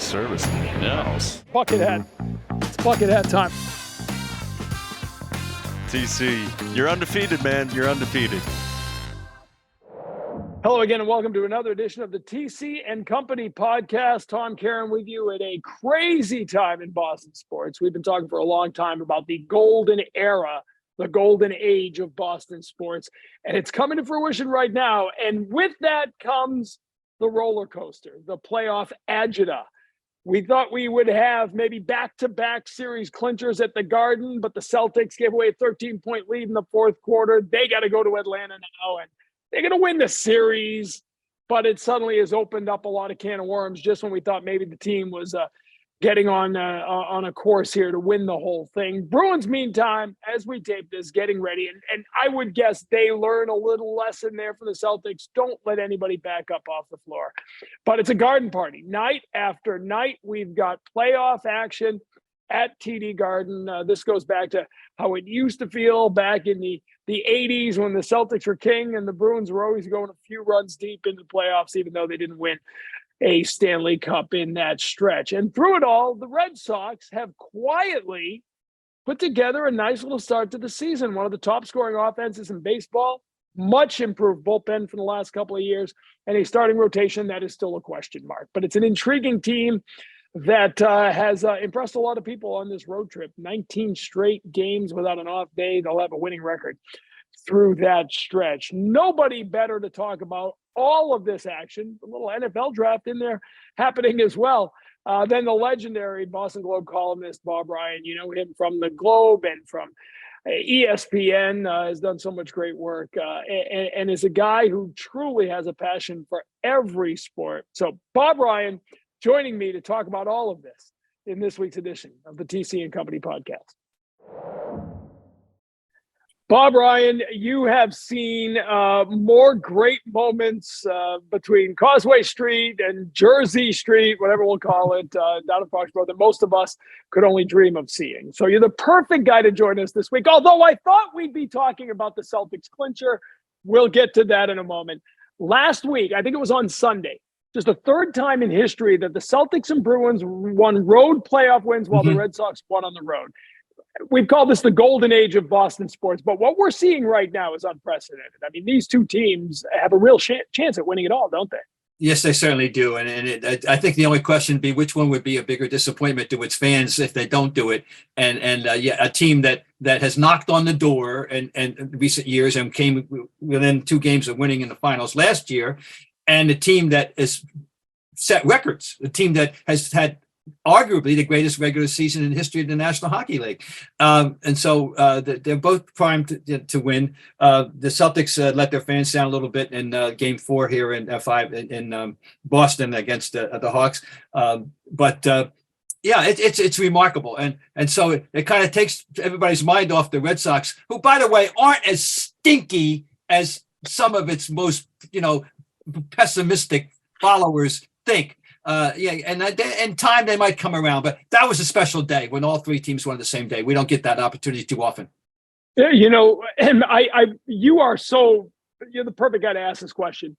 service in the house. Bucket hat. It's bucket hat time. TC, you're undefeated, man. You're undefeated. Hello again, and welcome to another edition of the TC and Company podcast. Tom Caron with you at a crazy time in Boston sports. We've been talking for a long time about the golden era, the golden age of Boston sports, and it's coming to fruition right now. And with that comes the roller coaster, the playoff agita. We thought we would have maybe back-to-back series clinchers at the Garden, but the Celtics gave away a 13-point lead in the fourth quarter. They got to go to Atlanta now, and they're going to win the series, but it suddenly has opened up a lot of can of worms just when we thought maybe the team was getting on a course here to win the whole thing. Bruins, meantime, as we tape this, getting ready, and I would guess they learn a little lesson there from the Celtics. Don't let anybody back up off the floor. But it's a garden party. Night after night, we've got playoff action at TD Garden. This goes back to how it used to feel back in the 80s when the Celtics were king and the Bruins were always going a few runs deep into the playoffs, even though they didn't win a Stanley Cup in that stretch. And through it all, the Red Sox have quietly put together a nice little start to the season. One of the top scoring offenses in baseball, much improved bullpen from the last couple of years, and a starting rotation that is still a question mark. But it's an intriguing team that has impressed a lot of people on this road trip. 19 straight games without an off day. They'll have a winning record through that stretch. Nobody better to talk about all of this action, the little NFL draft in there happening as well, than the legendary Boston Globe columnist Bob Ryan. You know him from the Globe and from ESPN, has done so much great work and is a guy who truly has a passion for every sport. So Bob Ryan joining me to talk about all of this in this week's edition of the TC and Company podcast. Bob Ryan, you have seen more great moments between Causeway Street and Jersey Street, whatever we'll call it, down in Foxborough, that most of us could only dream of seeing. So you're the perfect guy to join us this week. Although I thought we'd be talking about the Celtics clincher. We'll get to that in a moment. Last week, I think it was on Sunday, just the third time in history that the Celtics and Bruins won road playoff wins while the Red Sox won on the road. We've called this the golden age of Boston sports, but what we're seeing right now is unprecedented. I mean, these two teams have a real chance at winning it all, don't they? Yes, they certainly do. I think the only question would be which one would be a bigger disappointment to its fans if they don't do it. A team that has knocked on the door in recent years and came within 2 games of winning in the finals last year, and a team that has set records, a team that has had arguably the greatest regular season in the history of the National Hockey League. So they're both primed to win. The Celtics let their fans down a little bit in Game 4 here in 5 in Boston against the Hawks. It's remarkable. And so it kind of takes everybody's mind off the Red Sox, who, by the way, aren't as stinky as some of its most, pessimistic followers think. In time they might come around, but that was a special day when all 3 teams won the same day. We don't get that opportunity too often. And you're the perfect guy to ask this question.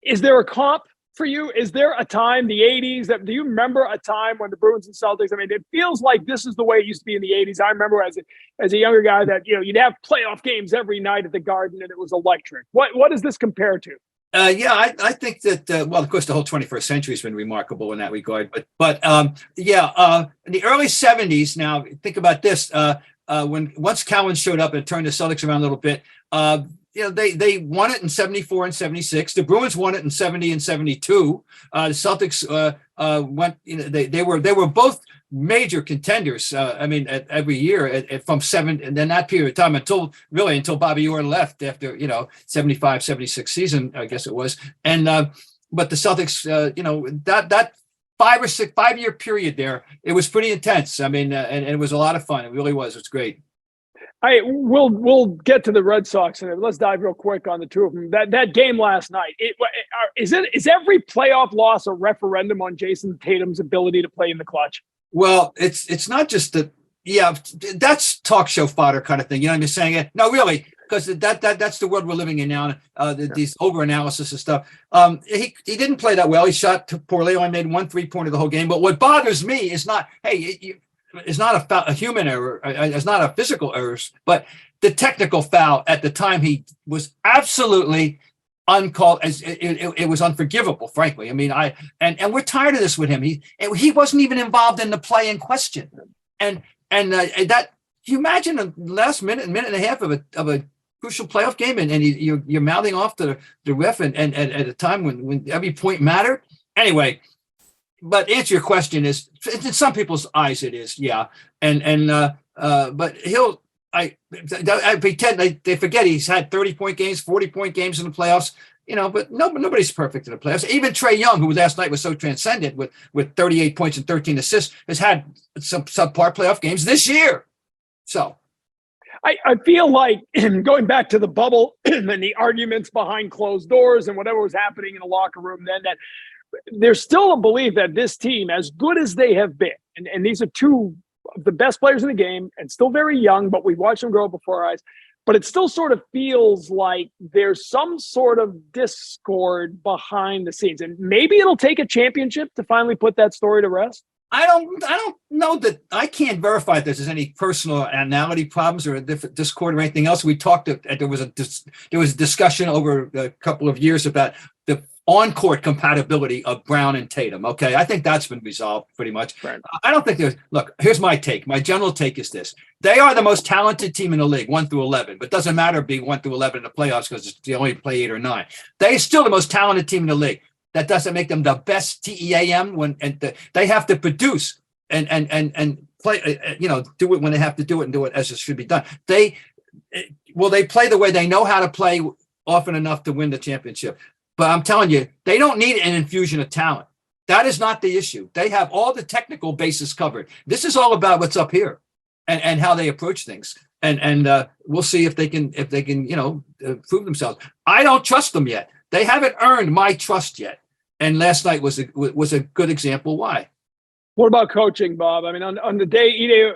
Is there a comp for you? Is there a time, the 80s, do you remember a time when the Bruins and Celtics, I mean, it feels like this is the way it used to be in the 80s. I remember as a younger guy that, you'd have playoff games every night at the Garden and it was electric. What does this compare to? I think that, of course, the whole 21st century has been remarkable in that regard. But in the early 70s, now, think about this. Once Caron showed up and turned the Celtics around a little bit, they won it in 74 and 76. The Bruins won it in 70 and 72. The Celtics went, they were both major contenders. Every year from 7 and then that period of time until Bobby Orr left after 75, 76 season, I guess it was. And but the Celtics, that 5 year period there, it was pretty intense. And it was a lot of fun. It really was. It's great. We'll get to the Red Sox and let's dive real quick on the two of them. That game last night, is every playoff loss a referendum on Jason Tatum's ability to play in the clutch? Well, it's not just that's talk show fodder kind of thing. You know what I'm saying? No, really, because that's the world we're living in now. These over analysis and stuff. He didn't play that well. He shot poorly. Only made 1 3-pointer the whole game. But what bothers me is not it's not a human error. It's not a physical error, but the technical foul at the time he was absolutely uncalled. As it was unforgivable, frankly. I mean, and we're tired of this with him. He wasn't even involved in the play in question, and that. Can you imagine the last minute and a half of a crucial playoff game, and you're mouthing off to the ref, and at a time when every point mattered? Anyway, but answer your question is, in some people's eyes, it is, yeah. But I pretend they forget he's had 30-point games, 40-point games in the playoffs. But nobody's perfect in the playoffs. Even Trae Young, who last night was so transcendent with 38 points and 13 assists, has had some subpar playoff games this year. So I feel like going back to the bubble and the arguments behind closed doors and whatever was happening in the locker room then, that there's still a belief that this team, as good as they have been, and these are two of the best players in the game and still very young, but we've watched them grow before our eyes, but it still sort of feels like there's some sort of discord behind the scenes. And maybe it'll take a championship to finally put that story to rest. I don't know that I can't verify if there's any personality problems or a discord or anything else. We talked. There was a discussion over a couple of years about the on-court compatibility of Brown and Tatum. Okay, I think that's been resolved pretty much. Right. I don't think there's. Look, here's my take. My general take is this: they are the most talented team in the league, 1 through 11. But it doesn't matter being 1 through 11 in the playoffs because they only play 8 or 9. They're still the most talented team in the league. That doesn't make them the best TEAM they have to produce and play, do it when they have to do it and do it as it should be done. They play the way they know how to play often enough to win the championship. But I'm telling you, they don't need an infusion of talent. That is not the issue. They have all the technical bases covered. This is all about what's up here and how they approach things. And we'll see if they can prove themselves. I don't trust them yet. They haven't earned my trust yet. And last night was a good example why. What about coaching, Bob? I mean, on the day Ide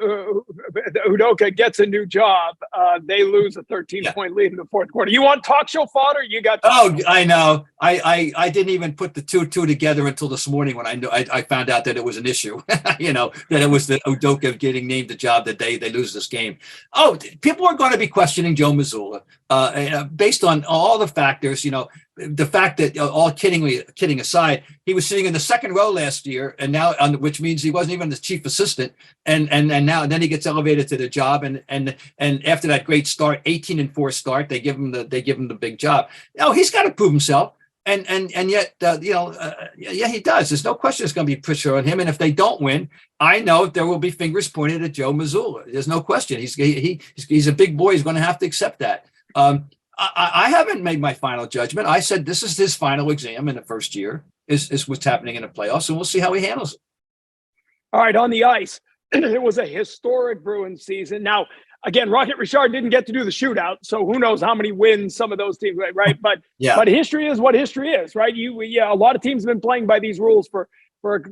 Udoka gets a new job, they lose a 13-point lead in the fourth quarter. You want talk show fodder? You got. I know. I didn't even put the two together until this morning when I found out that it was an issue. That it was the Udoka getting named the job that they lose this game. Oh, people are going to be questioning Joe Mazzulla based on all the factors. The fact that all kidding aside, he was sitting in the second row last year, and now which means he wasn't even the chief assistant, and then he gets elevated to the job, and after that great start, 18-4 start, they give him the big job. He's got to prove himself, and yet he does. There's no question there's going to be pressure on him, and if they don't win, I know there will be fingers pointed at Joe Mazzulla. There's no question. He's a big boy. He's going to have to accept that. I haven't made my final judgment. I said this is his final exam in the first year is what's happening in the playoffs, and we'll see how he handles it. All right, on the ice, it was a historic Bruins season. Now, again, Rocket Richard didn't get to do the shootout, so who knows how many wins some of those teams, right? But history is what history is, right? A lot of teams have been playing by these rules for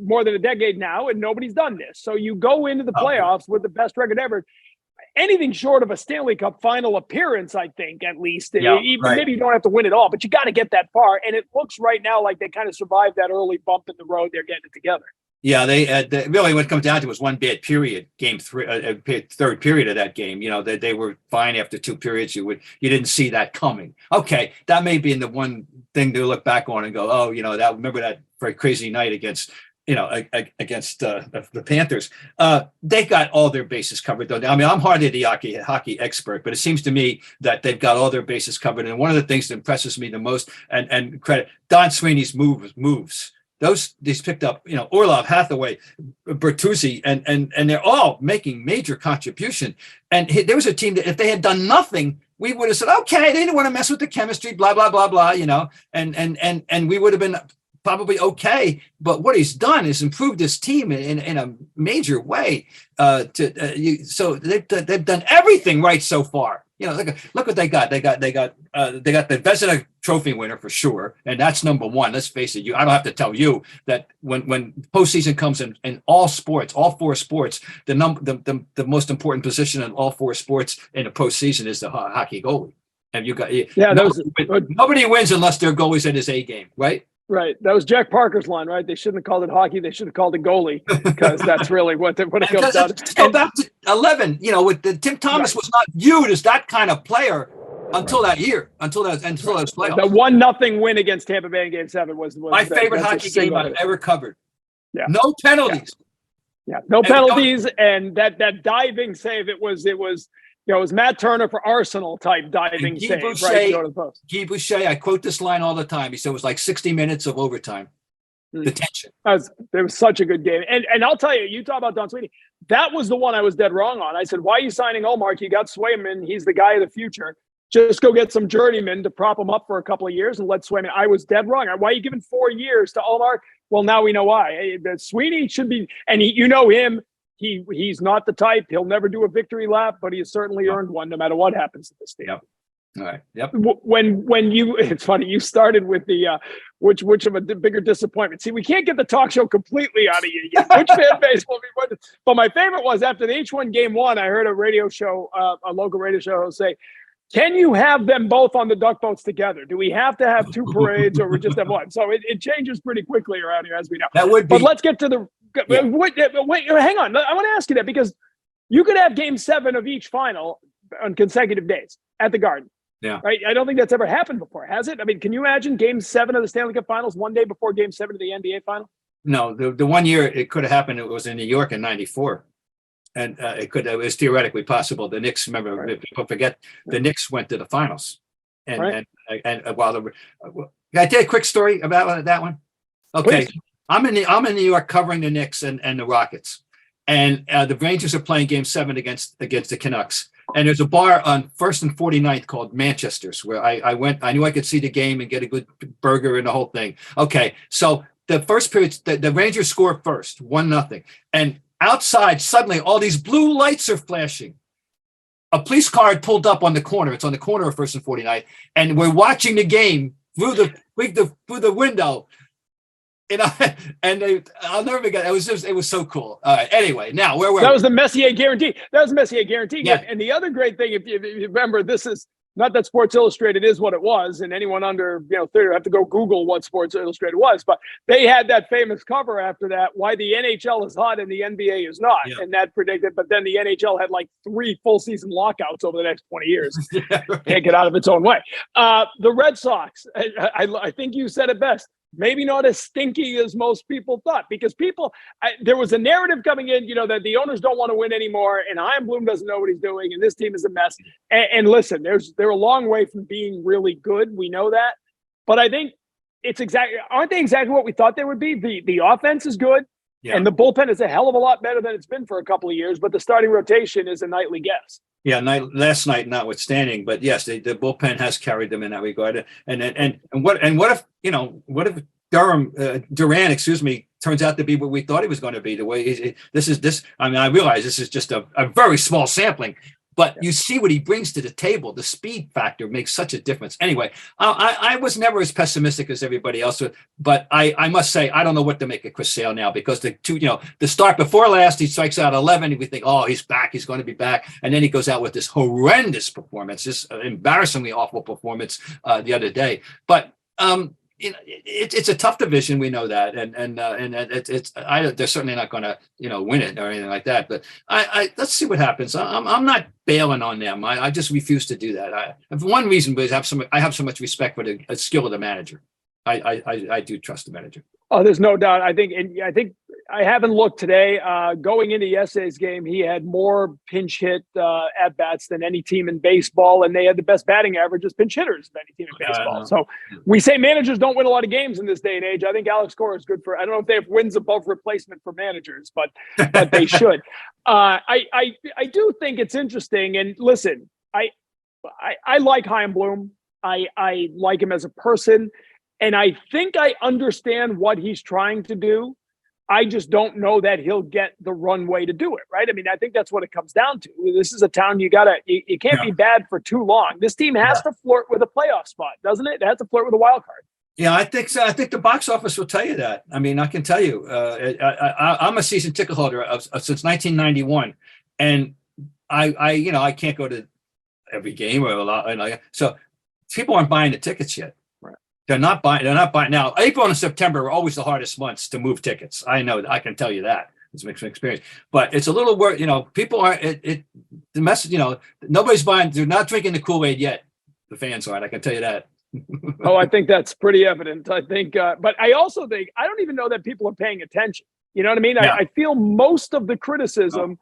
more than a decade now, and nobody's done this. So you go into the playoffs with the best record ever. Anything short of a Stanley Cup final appearance, I think, at least. Maybe you don't have to win it all, but you got to get that far. And it looks right now like they kind of survived that early bump in the road. They're getting it together. Yeah, they really what it comes down to was one bad period, game three, third period of that game. They were fine after 2 periods. You didn't see that coming. Okay, that may be in the one thing to look back on and go, remember that very crazy night against the Panthers. They got all their bases covered, though. I mean, I'm hardly the hockey expert, but it seems to me that they've got all their bases covered. And one of the things that impresses me the most, and credit, Don Sweeney's moves. These picked up, Orlov, Hathaway, Bertuzzi, and they're all making major contribution. And there was a team that if they had done nothing, we would have said, okay, they didn't want to mess with the chemistry, blah, blah, blah, blah, and we would have been probably okay, but what he's done is improved his team in a major way. So they've done everything right so far. Look what they got. They got the Vezina Trophy winner for sure, and that's number one. Let's face it. I don't have to tell you that when postseason comes in all sports, all 4 sports, the most important position in all 4 sports in the postseason is the hockey goalie. And you got nobody wins unless their goalie's in his A game, right? Right. That was Jack Parker's line, right? They shouldn't have called it hockey. They should have called it goalie, because that's really what it comes down to. Go back to 11. With Tim Thomas was not viewed as that kind of player until that year, until those playoffs. The 1-0 win against Tampa Bay in Game 7 was my favorite hockey game I've ever covered. Yeah. No penalties. Yeah. No penalties, and that diving save. It was Matt Turner for Arsenal type diving save. Boucher, right to the post. Guy Boucher, I quote this line all the time. He said it was like 60 minutes of overtime. The tension. It was such a good game. And I'll tell you, you talk about Don Sweeney. That was the one I was dead wrong on. I said, why are you signing Ullmark? You got Swayman. He's the guy of the future. Just go get some journeymen to prop him up for a couple of years and let Swayman. I was dead wrong. Why are you giving 4 years to Ullmark? Well, now we know why. Sweeney should be, and him. He's not the type. He'll never do a victory lap, but he has certainly earned one, no matter what happens to this team. Yep. All right. Yep. It's funny. You started with the which of a bigger disappointment. See, we can't get the talk show completely out of you yet. Which fan base will be? But my favorite was after the H1 Game 1. I heard a radio show, a local radio show, say, "Can you have them both on the duck boats together? Do we have to have two parades, or we just have one?" So it changes pretty quickly around here, as we know. That would be. But let's get to the. Yeah. Wait, hang on. I want to ask you that, because you could have Game 7 of each final on consecutive days at the Garden. Yeah. Right. I don't think that's ever happened before, has it? I mean, can you imagine Game 7 of the Stanley Cup Finals one day before Game 7 of the NBA Final? No, the 1 year it could have happened. It was in New York in '94, and it was theoretically possible. The Knicks, remember, right. People forget, the Knicks went to the finals, and right. and while can I tell you a quick story about that one? Okay. Please. I'm in New York covering the Knicks and the Rockets, and the Rangers are playing Game 7 against the Canucks. And there's a bar on 1st and 49th called Manchester's, where I went. I knew I could see the game and get a good burger and the whole thing. Okay, so the first period, the Rangers score first, 1-0, and outside suddenly all these blue lights are flashing. A police car had pulled up on the corner. It's on the corner of 1st and 49th, and we're watching the game through the window. I'll never forget. It was so cool. All right. Anyway, now where were we? That was the Messier guarantee. Yeah. And the other great thing, if you remember, this is not that Sports Illustrated is what it was, and anyone under 30 have to go Google what Sports Illustrated was. But they had that famous cover after that, why the NHL is hot and the NBA is not, and that predicted. But then the NHL had like 3 full season lockouts over the next 20 years. Yeah, right. Can't get out of its own way. The Red Sox, I think you said it best. Maybe not as stinky as most people thought, because there was a narrative coming in, that the owners don't want to win anymore, and Chaim Bloom doesn't know what he's doing, and this team is a mess. And listen, they're a long way from being really good. We know that, but I think aren't they exactly what we thought they would be? The offense is good, and the bullpen is a hell of a lot better than it's been for a couple of years, but the starting rotation is a nightly guess. Yeah, last night notwithstanding, but yes, the bullpen has carried them in that regard. And what if Duran, turns out to be what we thought he was going to be? The way I realize this is just a very small sampling, but you see what he brings to the table. The speed factor makes such a difference. Anyway, I was never as pessimistic as everybody else, but I must say I don't know what to make of Chris Sale now, because the start before last, he strikes out 11, and we think, oh, he's back, he's going to be back, and then he goes out with this horrendous performance, this embarrassingly awful performance the other day. But it's a tough division. We know that, and they're certainly not going to win it or anything like that. But let's see what happens. I'm not bailing on them. I just refuse to do that. For one reason, because I have so much respect for the skill of the manager. I do trust the manager. Oh, there's no doubt. I think I haven't looked today. Going into yesterday's game, he had more pinch hit at bats than any team in baseball, and they had the best batting average as pinch hitters of any team in baseball. So we say managers don't win a lot of games in this day and age. I think Alex Cora is good for. I don't know if they have wins above replacement for managers, but they should. I do think it's interesting. And listen, I like Chaim Bloom. I like him as a person. And I think I understand what he's trying to do. I just don't know that he'll get the runway to do it, right? I mean, I think that's what it comes down to. This is a town you can't be bad for too long. This team has to flirt with a playoff spot, doesn't it? It has to flirt with a wild card. Yeah, I think so. I think the box office will tell you that. I mean, I can tell you, I'm a season ticket holder since 1991, and I can't go to every game or a lot. So people aren't buying the tickets yet. Right. They're not buying now. April and September are always the hardest months to move tickets. I know, I can tell you that. It's an experience, but it's a little work. People aren't. The message. Nobody's buying. They're not drinking the Kool-Aid yet. The fans aren't. I can tell you that. Oh, I think that's pretty evident. I think, but I also think I don't even know that people are paying attention. You know what I mean? Yeah. I feel most of the criticism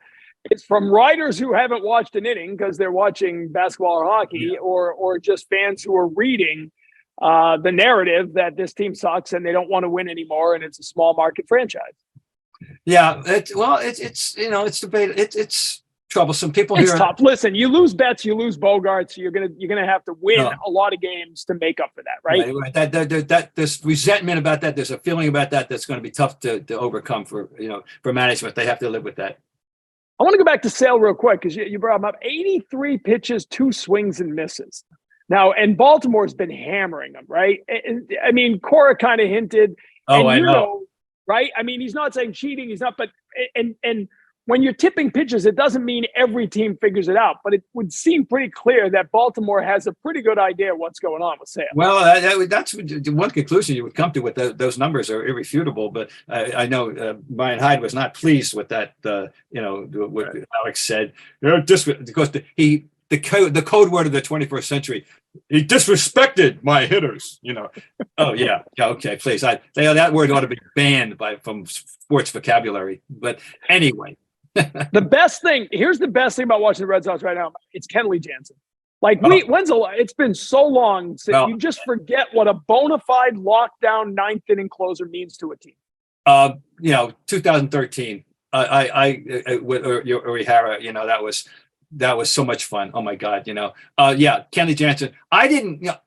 is from writers who haven't watched an inning because they're watching basketball or hockey, or just fans who are reading the narrative that this team sucks and they don't want to win anymore, and it's a small market franchise. Yeah, it's debated. It's troublesome. People It's here. tough. Listen, you lose Betts, you lose Bogarts. You're gonna have to win a lot of games to make up for that, right? Right. That there's resentment about that. There's a feeling about that that's going to be tough to overcome for management. They have to live with that. I want to go back to Sale real quick because you brought him up. 83 pitches, 2 swings and misses. Now, and Baltimore's been hammering him, right? I mean, Cora kind of hinted. Oh, I know. Right? I mean, he's not saying cheating. He's not, but and when you're tipping pitches, it doesn't mean every team figures it out. But it would seem pretty clear that Baltimore has a pretty good idea what's going on with Sale. Well, that's one conclusion you would come to with those numbers are irrefutable. But I know Brian Hyde was not pleased with that. What Alex said. Just because the code word of the 21st century. He disrespected my hitters, Oh yeah, okay, please. That word ought to be banned from sports vocabulary. But anyway, here's the best thing about watching the Red Sox right now. It's Kenley Jansen. It's been so long since you just forget what a bona fide lockdown ninth inning closer means to a team. 2013. With Urihara, that was so much fun. Oh my God, Kenley Jansen. I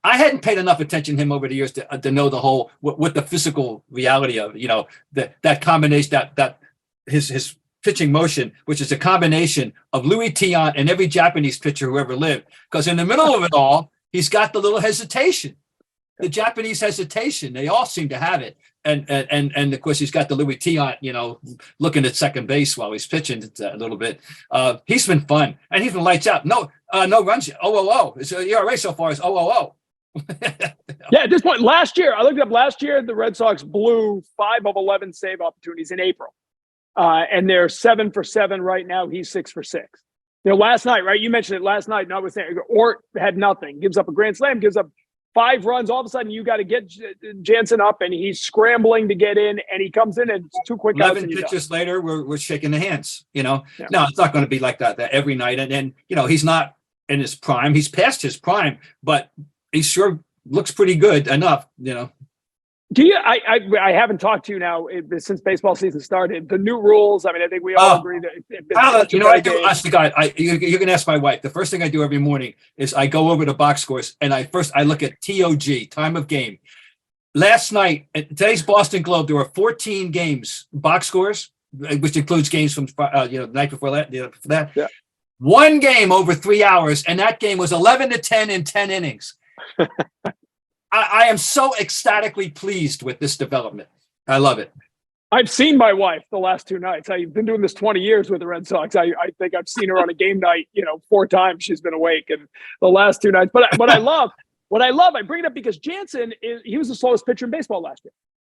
hadn't paid enough attention to him over the years to know the whole what the physical reality of that combination that his pitching motion, which is a combination of Louis Tiant and every Japanese pitcher who ever lived. Because in the middle of it all, he's got the little hesitation, the Japanese hesitation. They all seem to have it. And of course he's got the Louis Tiant, looking at second base while he's pitching a little bit. He's been fun, and he's been lights out. No runs. His ERA so far is 0.00. Yeah, at this point, I looked up last year, the Red Sox blew 5 of 11 save opportunities in April, and they're 7 for 7 right now. He's 6 for 6. Last night, right? You mentioned it last night. Notwithstanding, Ort had nothing. Gives up a grand slam. Gives up 5 runs. All of a sudden, you got to get Jansen up, and he's scrambling to get in, and he comes in, and it's 2 quick outs. 11 pitches later, we're shaking the hands. No, it's not going to be like that every night. And he's not in his prime. He's past his prime, but he sure looks pretty good enough. Do you? I haven't talked to you now since baseball season started. The new rules. I mean, I think we all agree that. I do. Honest to God, you can ask my wife. The first thing I do every morning is I go over to box scores and I look at TOG, time of game. Last night, at today's Boston Globe, there were 14 games box scores, which includes games from the night before that. Yeah. One game over 3 hours, and that game was 11-10 in 10 innings. I am so ecstatically pleased with this development. I love it. I've seen my wife the last 2 nights. I've been doing this 20 years with the Red Sox. I think I've seen her on a game night, 4 times she's been awake, and the last 2 nights. But what I love, I bring it up because Jansen he was the slowest pitcher in baseball last year.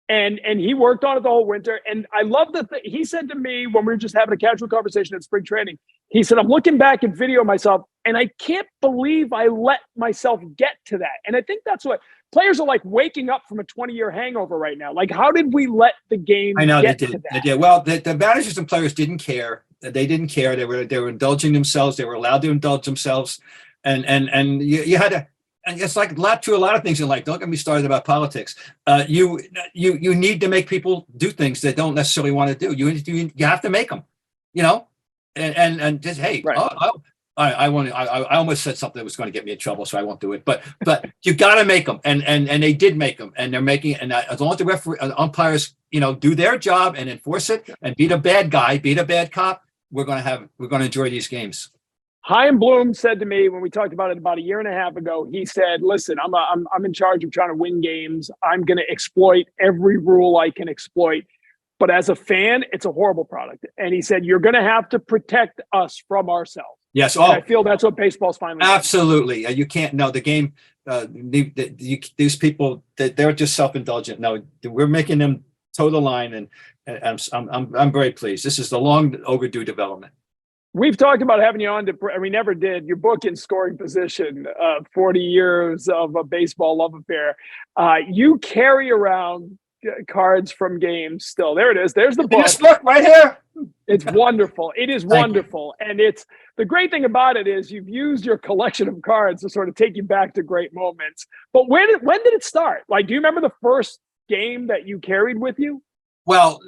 And he worked on it the whole winter. And I love he said to me when we were just having a casual conversation at spring training, he said, I'm looking back at video of myself, and I can't believe I let myself get to that. And I think that's what players are like, waking up from a 20-year hangover right now. Like, how did we let the game get to that? They did. Well, the managers and players didn't care. They didn't care. They were indulging themselves. They were allowed to indulge themselves. And you had to. And it's like to a lot of things in life. Don't get me started about politics. You need to make people do things they don't necessarily want to do. You have to make them, and just, hey, right. I almost said something that was going to get me in trouble, so I won't do it. But you got to make them, and they did make them, and they're making. And as long as the umpires, do their job and enforce it, and beat a bad guy, beat a bad cop, we're going to enjoy these games. Chaim Bloom said to me when we talked about it about a year and a half ago, he said, listen, I'm in charge of trying to win games. I'm going to exploit every rule I can exploit. But as a fan, it's a horrible product. And he said, you're going to have to protect us from ourselves. Yes. And Oh, I feel that's what baseball's finally done. absolutely. You can't. No, the game. These people, they're just self-indulgent. No, we're making them toe the line, and I'm very pleased. This is the long overdue development. We've talked about having you on and we never did. Your book in scoring position, 40 years of a baseball love affair. You carry around cards from games still. There it is. There's the book. This book right here. It's wonderful. It is Thank wonderful. And it's the great thing about it is you've used your collection of cards to sort of take you back to great moments. But when did it start? Like, do you remember the first game that you carried with you? Well,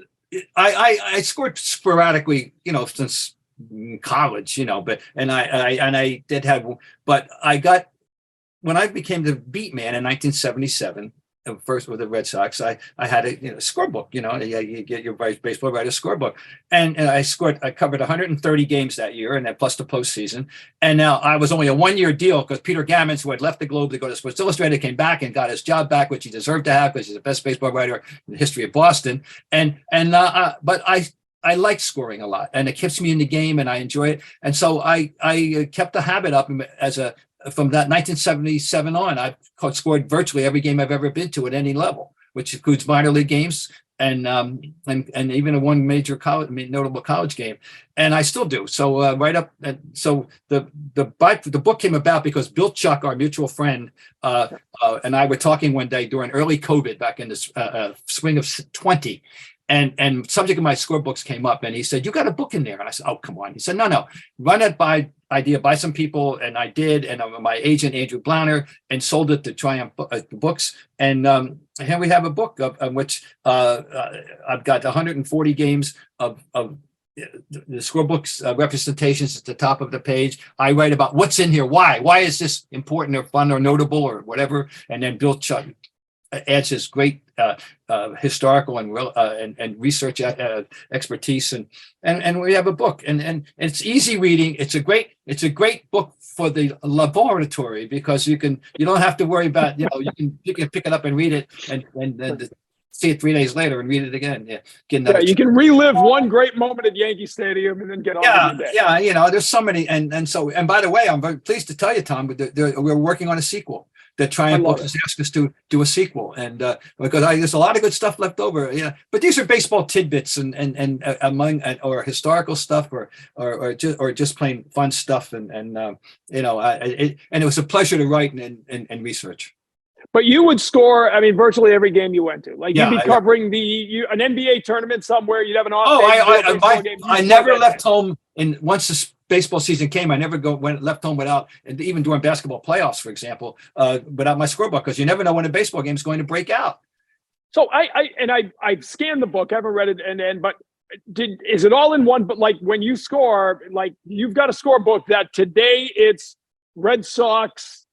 I scored sporadically, since college, but I did have, but I got, when I became the beat man in 1977, first with the Red Sox, I had a scorebook. You get your baseball writer scorebook, and I covered 130 games that year, and then plus the postseason. And now I was only a 1-year deal because Peter Gammons, who had left the Globe to go to Sports Illustrated, came back and got his job back, which he deserved to have because he's the best baseball writer in the history of Boston. But I like scoring a lot, and it keeps me in the game, and I enjoy it. And so I kept the habit up from that 1977 on. I've scored virtually every game I've ever been to at any level, which includes minor league games and even one major notable college game, and I still do. So so the book came about because Bill Chuck, our mutual friend, and I were talking one day during early COVID back in the swing of 20. And subject of my scorebooks came up, and he said, "You got a book in there?" And I said, "Oh, come on." He said, "No, run it by some people," and I did. And my agent Andrew Blauner, and sold it to Triumph Books. And here we have a book of which I've got 140 games of the scorebooks representations at the top of the page. I write about what's in here, why is this important or fun or notable or whatever, and then Bill Chuck adds his great historical and research expertise, and we have a book, and it's easy reading. It's a great book for the laboratory because you don't have to worry about you can pick it up and read it and see it 3 days later and read it again. You can relive one great moment at Yankee Stadium and then get on with your day. Yeah. There's so many, and by the way, I'm very pleased to tell you, Tom, we're working on a sequel. That Triumph Books has asked us to do a sequel, and because there's a lot of good stuff left over, But these are baseball tidbits and among or historical stuff or just plain fun stuff, and it was a pleasure to write and research. But you would score, virtually every game you went to. Like you'd be covering an NBA tournament somewhere. You'd have an off. I never left home. And once the baseball season came, I never left home without, and even during basketball playoffs, for example, without my scorebook, because you never know when a baseball game is going to break out. So I scanned the book. I haven't read it, but is it all in one? But like when you score, like you've got a scorebook that today it's Red Sox,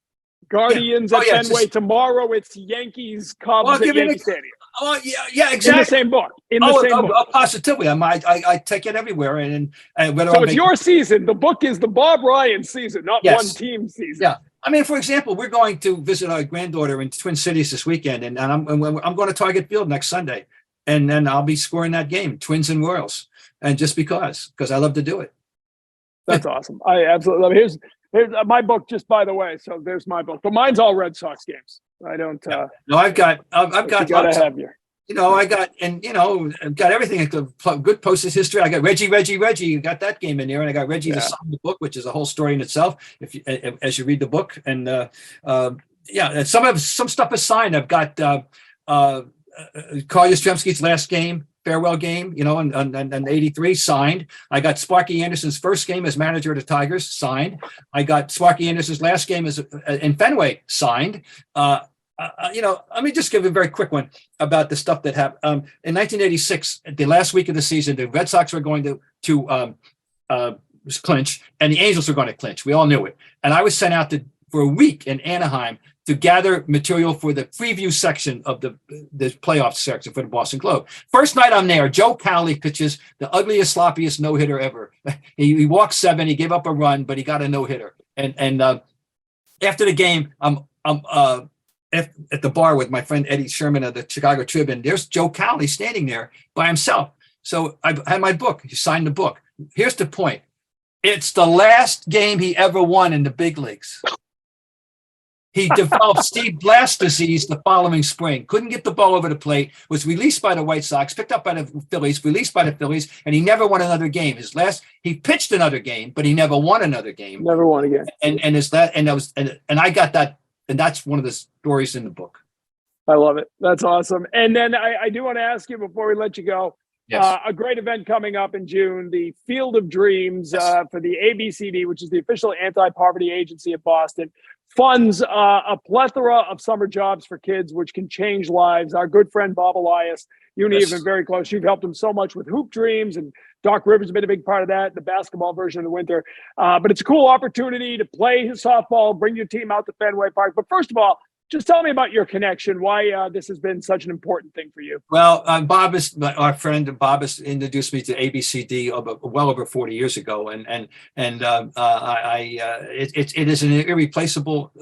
Guardians at Fenway. Tomorrow it's Yankees, Cubs at Yankee Stadium. Oh yeah, exactly. In the same book. Book. Positively. I take it everywhere, and so it's your season. The book is the Bob Ryan season, not one team season. Yeah. For example, we're going to visit our granddaughter in Twin Cities this weekend, and I'm going to Target Field next Sunday, and then I'll be scoring that game, Twins and Royals, and just because I love to do it. That's awesome. I absolutely love it. Here's my book, just by the way. So there's my book, but mine's all Red Sox games. I don't. No, I've got. Gotta have you. I've got everything. Good Post's history. I got Reggie. You got that game in there, and I got Reggie to sign the book, which is a whole story in itself. As you read the book, and some stuff is signed. I've got Carl Yastrzemski's last game, farewell game, and 83 signed. I got Sparky Anderson's first game as manager of the Tigers signed. I got Sparky Anderson's last game in Fenway signed. Let me just give a very quick one about the stuff that happened. In 1986, the last week of the season, the Red Sox were going to clinch, and the Angels were going to clinch. We all knew it. And I was sent out for a week in Anaheim to gather material for the preview section of the playoff section for the Boston Globe. First night I'm there, Joe Cowley pitches the ugliest, sloppiest no-hitter ever. He walked 7, he gave up a run, but he got a no-hitter. And after the game, I'm at the bar with my friend Eddie Sherman of the Chicago Tribune. There's Joe Cowley standing there by himself. So I had my book. He signed the book. Here's the point. It's the last game he ever won in the big leagues. He developed Steve Blast disease the following spring. Couldn't get the ball over the plate. Was released by the White Sox, picked up by the Phillies, released by the Phillies, and he never won another game. He pitched another game, but he never won another game. Never won again. And I got that, and that's one of the stories in the book. I love it. That's awesome. And then I do want to ask you before we let you go. Yes. A great event coming up in June, the Field of Dreams for the ABCD, which is the official anti-poverty agency of Boston, funds a plethora of summer jobs for kids, which can change lives. Our good friend Bob Elias, you and he have been very close. You've helped him so much with Hoop Dreams, and Doc Rivers has been a big part of that, the basketball version in the winter. But it's a cool opportunity to play his softball, bring your team out to Fenway Park. But first of all, just tell me about your connection, why this has been such an important thing for you. Well, Bob is our friend. Bob has introduced me to ABCD well over 40 years ago, and it is an irreplaceable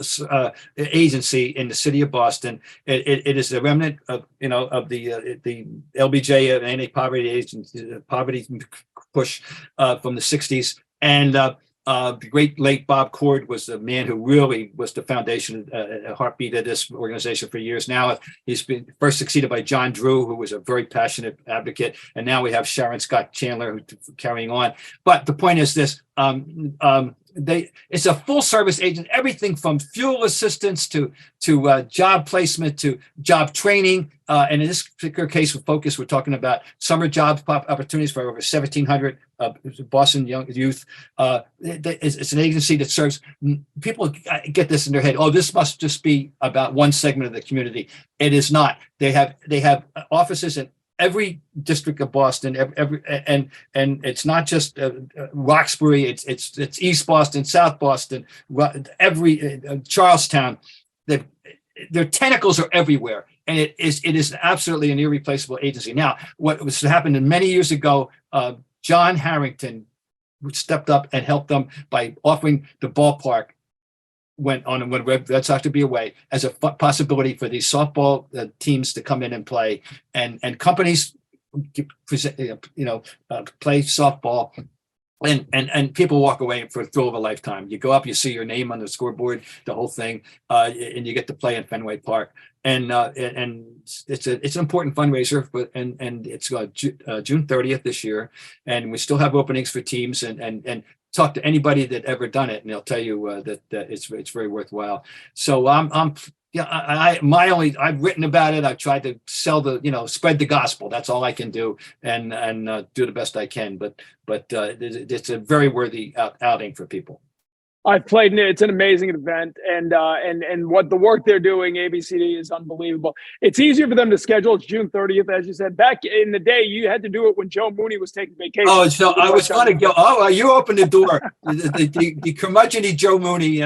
agency in the city of Boston. It is the remnant of the LBJ anti-poverty agency, poverty push from the 60s, and the great late Bob Cord was the man who really was the foundation, heartbeat of this organization for years. Now he's been first succeeded by John Drew, who was a very passionate advocate, and now we have Sharon Scott Chandler carrying on. But the point is this: it's a full service agent, everything from fuel assistance to job placement to job training. And in this particular case, we're talking about summer job opportunities for over 1,700 Boston young youth. It's an agency that serves people. Get this in their head. Oh, this must just be about one segment of the community. It is not. They have offices in every district of Boston, and it's not just Roxbury. It's East Boston, South Boston, every Charlestown. Their tentacles are everywhere, and it is absolutely an irreplaceable agency. Now, what was happened many years ago, John Harrington stepped up and helped them by offering the ballpark when Red Sox to be away as a possibility for these softball teams to come in and play, and companies play softball. And people walk away for a thrill of a lifetime. You go up, you see your name on the scoreboard, the whole thing, and you get to play in Fenway Park. And it's an important fundraiser, and it's June 30th this year, and we still have openings for teams. And talk to anybody that ever done it, and they'll tell you that it's very worthwhile. So I've written about it. I've tried to spread the gospel. That's all I can do, and do the best I can. But it's a very worthy outing for people. I've played in it. It's an amazing event, and what the work they're doing, ABCD, is unbelievable. It's easier for them to schedule. It's June 30th, as you said. Back in the day, you had to do it when Joe Mooney was taking vacation. Oh, so I was going to go. Oh, you opened the door. the curmudgeon Joe Mooney.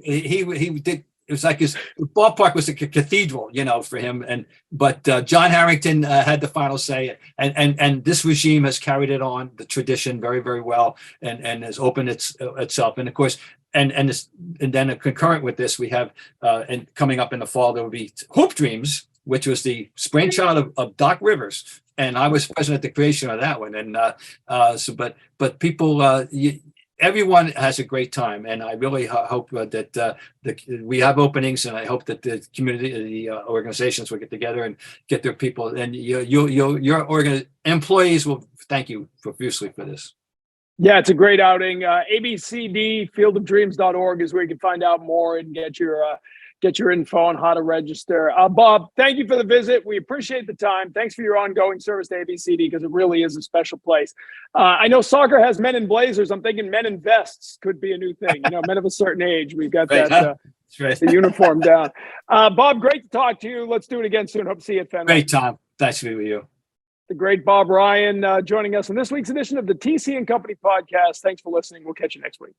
He did. It was like the ballpark was like a cathedral, for him. But John Harrington had the final say, and this regime has carried it on, the tradition, very, very well, and has opened itself. And of course, and then concurrent with this, we have and coming up in the fall there will be Hoop Dreams, which was the brainchild of Doc Rivers, and I was present at the creation of that one. And but people. Everyone has a great time, and I really hope that we have openings, and I hope that the community, the organizations will get together and get their people, and your employees will thank you profusely for this. Yeah, it's a great outing. ABCDfieldofdreams.org is where you can find out more and get your info on how to register. Bob, thank you for the visit. We appreciate the time. Thanks for your ongoing service to ABCD, because it really is a special place. I know soccer has men in blazers. I'm thinking men in vests could be a new thing. Men of a certain age. We've got right, that the uniform down. Bob, great to talk to you. Let's do it again soon. Hope to see you at Fenway. Great, Tom. Nice to be with you. The great Bob Ryan joining us on this week's edition of the TC and Company podcast. Thanks for listening. We'll catch you next week.